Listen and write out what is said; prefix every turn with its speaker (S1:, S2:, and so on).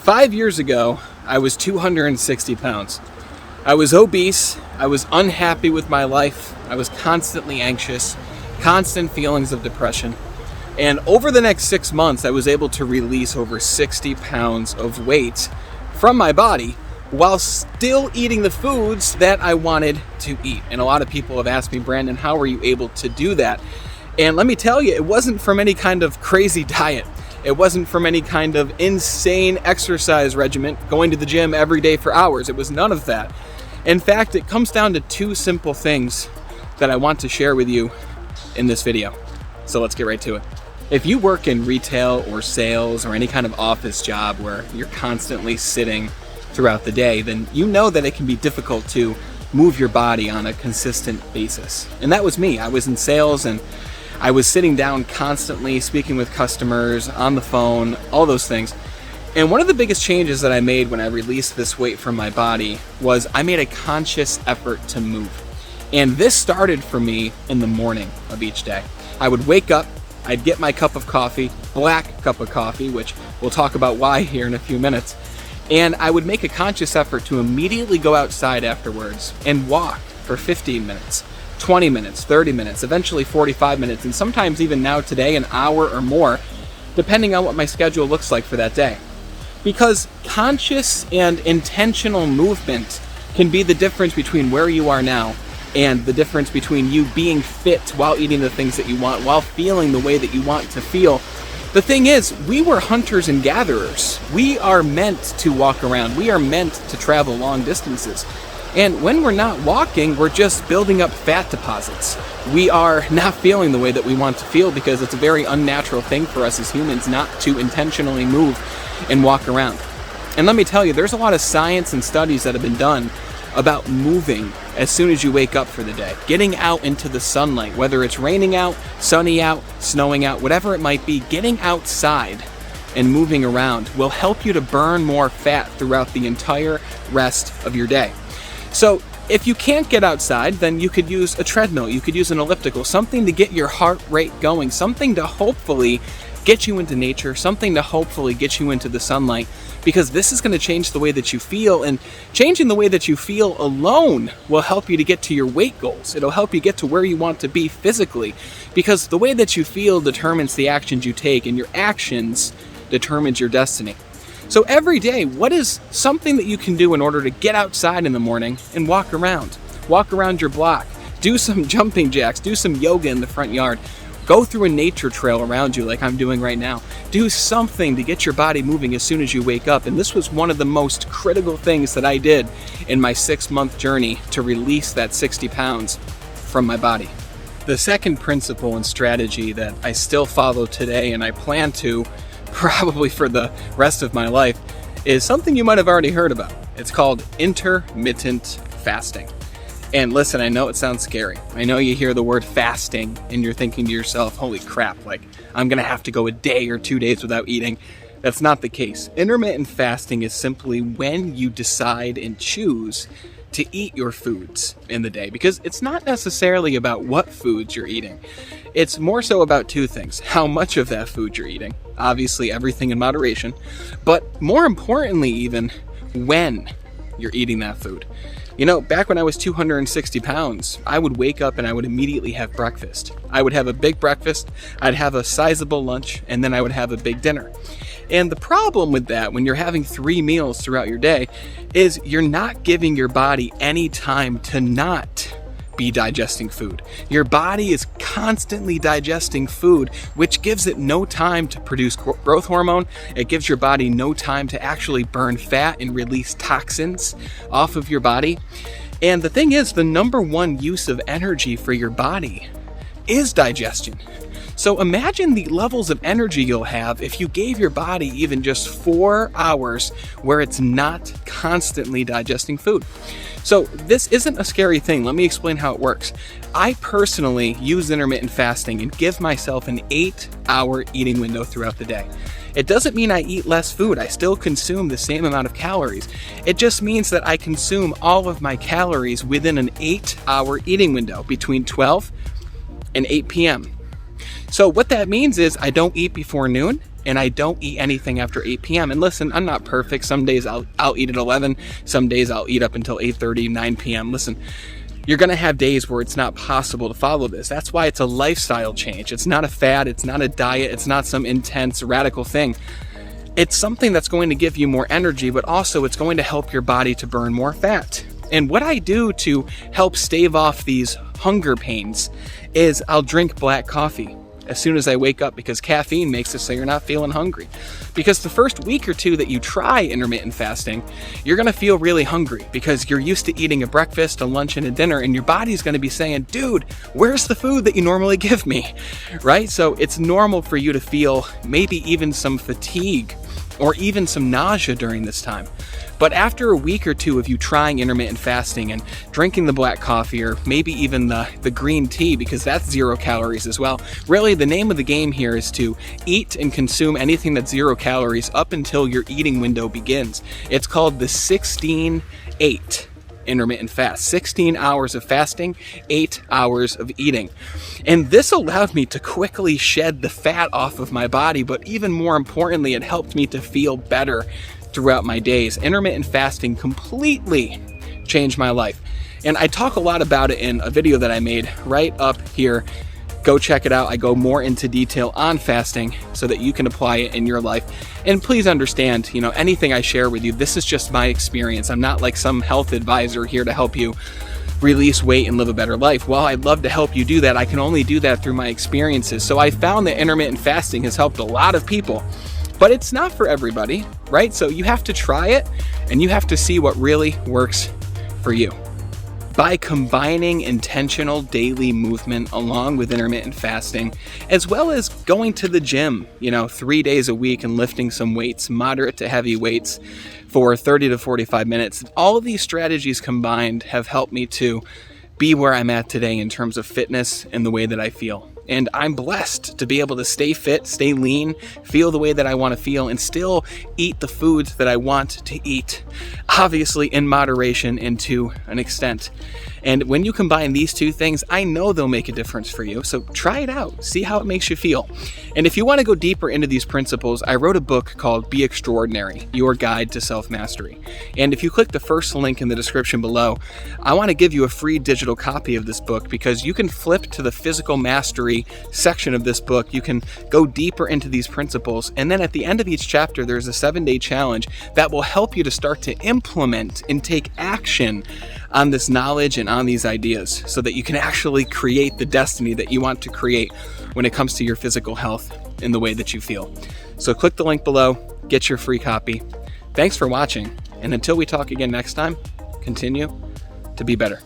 S1: 5 years ago, I was 260 pounds. I was obese, I was unhappy with my life, I was constantly anxious, constant feelings of depression. And over the next 6 months, I was able to release over 60 pounds of weight from my body while still eating the foods that I wanted to eat. And a lot of people have asked me, Brandon, how were you able to do that? And let me tell you, it wasn't from any kind of crazy diet. It wasn't from any kind of insane exercise regimen, going to the gym every day for hours. It was none of that. In fact, it comes down to two simple things that I want to share with you in this video. So let's get right to it. If you work in retail or sales or any kind of office job where you're constantly sitting throughout the day, then you know that it can be difficult to move your body on a consistent basis. And that was me. I was in sales and I was sitting down constantly, speaking with customers, on the phone, all those things. And one of the biggest changes that I made when I released this weight from my body was I made a conscious effort to move. And this started for me in the morning of each day. I would wake up, I'd get my cup of coffee, black cup of coffee, which we'll talk about why here in a few minutes. And I would make a conscious effort to immediately go outside afterwards and walk for 15 minutes. 20 minutes, 30 minutes, eventually 45 minutes, and sometimes even now today, an hour or more, depending on what my schedule looks like for that day. Because conscious and intentional movement can be the difference between where you are now and the difference between you being fit while eating the things that you want, while feeling the way that you want to feel. The thing is, we were hunters and gatherers. We are meant to walk around. We are meant to travel long distances. And when we're not walking, we're just building up fat deposits. We are not feeling the way that we want to feel because it's a very unnatural thing for us as humans not to intentionally move and walk around. And let me tell you, there's a lot of science and studies that have been done about moving as soon as you wake up for the day. Getting out into the sunlight, whether it's raining out, sunny out, snowing out, whatever it might be, getting outside and moving around will help you to burn more fat throughout the entire rest of your day. So if you can't get outside, then you could use a treadmill, you could use an elliptical, something to get your heart rate going, something to hopefully get you into nature, something to hopefully get you into the sunlight, because this is going to change the way that you feel, and changing the way that you feel alone will help you to get to your weight goals. It'll help you get to where you want to be physically, because the way that you feel determines the actions you take, and your actions determines your destiny. So every day, what is something that you can do in order to get outside in the morning and walk around? Walk around your block, do some jumping jacks, do some yoga in the front yard, go through a nature trail around you like I'm doing right now. Do something to get your body moving as soon as you wake up. And this was one of the most critical things that I did in my 6-month journey to release that 60 pounds from my body. The second principle and strategy that I still follow today, and I plan to probably for the rest of my life, is something you might have already heard about. It's called intermittent fasting. And listen, I know it sounds scary. I know you hear the word fasting and you're thinking to yourself, holy crap, like I'm gonna have to go a day or 2 days without eating. That's not the case. Intermittent fasting is simply when you decide and choose to eat your foods in the day, because it's not necessarily about what foods you're eating. It's more so about two things: how much of that food you're eating, obviously everything in moderation, but more importantly even, when you're eating that food. You know, back when I was 260 pounds, I would wake up and I would immediately have breakfast. I would have a big breakfast, I'd have a sizable lunch, and then I would have a big dinner. And the problem with that, when you're having 3 meals throughout your day, is you're not giving your body any time to not be digesting food. Your body is constantly digesting food, which gives it no time to produce growth hormone. It gives your body no time to actually burn fat and release toxins off of your body. And the thing is, the number one use of energy for your body is digestion. So imagine the levels of energy you'll have if you gave your body even just 4 hours where it's not constantly digesting food. So this isn't a scary thing. Let me explain how it works. I personally use intermittent fasting and give myself an 8-hour eating window throughout the day. It doesn't mean I eat less food. I still consume the same amount of calories. It just means that I consume all of my calories within an 8-hour eating window between 12 and 8 p.m. So what that means is I don't eat before noon and I don't eat anything after 8 p.m. And listen, I'm not perfect. Some days I'll eat at 11. Some days I'll eat up until 8:30, 9 p.m. Listen, you're going to have days where it's not possible to follow this. That's why it's a lifestyle change. It's not a fad. It's not a diet. It's not some intense, radical thing. It's something that's going to give you more energy, but also it's going to help your body to burn more fat. And what I do to help stave off these hunger pains is I'll drink black coffee as soon as I wake up, because caffeine makes it so you're not feeling hungry. Because the first week or two that you try intermittent fasting, you're gonna feel really hungry because you're used to eating a breakfast, a lunch, and a dinner, and your body's gonna be saying, dude, where's the food that you normally give me, right? So it's normal for you to feel maybe even some fatigue or even some nausea during this time. But after a week or two of you trying intermittent fasting and drinking the black coffee, or maybe even the green tea, because that's 0 calories as well, really the name of the game here is to eat and consume anything that's 0 calories up until your eating window begins. It's called the 16-8 intermittent fast. 16 hours of fasting, 8 hours of eating. And this allowed me to quickly shed the fat off of my body, but even more importantly, it helped me to feel better throughout my days. Intermittent fasting completely changed my life. And I talk a lot about it in a video that I made right up here. Go check it out. I go more into detail on fasting so that you can apply it in your life. And please understand, anything I share with you, this is just my experience. I'm not like some health advisor here to help you release weight and live a better life. While I'd love to help you do that, I can only do that through my experiences. So I found that intermittent fasting has helped a lot of people. But it's not for everybody, right? So you have to try it and you have to see what really works for you. By combining intentional daily movement along with intermittent fasting, as well as going to the gym, 3 days a week and lifting some weights, moderate to heavy weights for 30 to 45 minutes, all of these strategies combined have helped me to be where I'm at today in terms of fitness and the way that I feel. And I'm blessed to be able to stay fit, stay lean, feel the way that I want to feel, and still eat the foods that I want to eat, obviously in moderation and to an extent. And when you combine these two things, I know they'll make a difference for you. So try it out, see how it makes you feel. And if you want to go deeper into these principles, I wrote a book called Be Extraordinary, Your Guide to Self-Mastery. And if you click the first link in the description below, I want to give you a free digital copy of this book, because you can flip to the physical mastery section of this book. You can go deeper into these principles. And then at the end of each chapter, there's a 7-day challenge that will help you to start to implement and take action on this knowledge and on these ideas, so that you can actually create the destiny that you want to create when it comes to your physical health in the way that you feel. So click the link below, get your free copy. Thanks for watching, and until we talk again next time, continue to be better.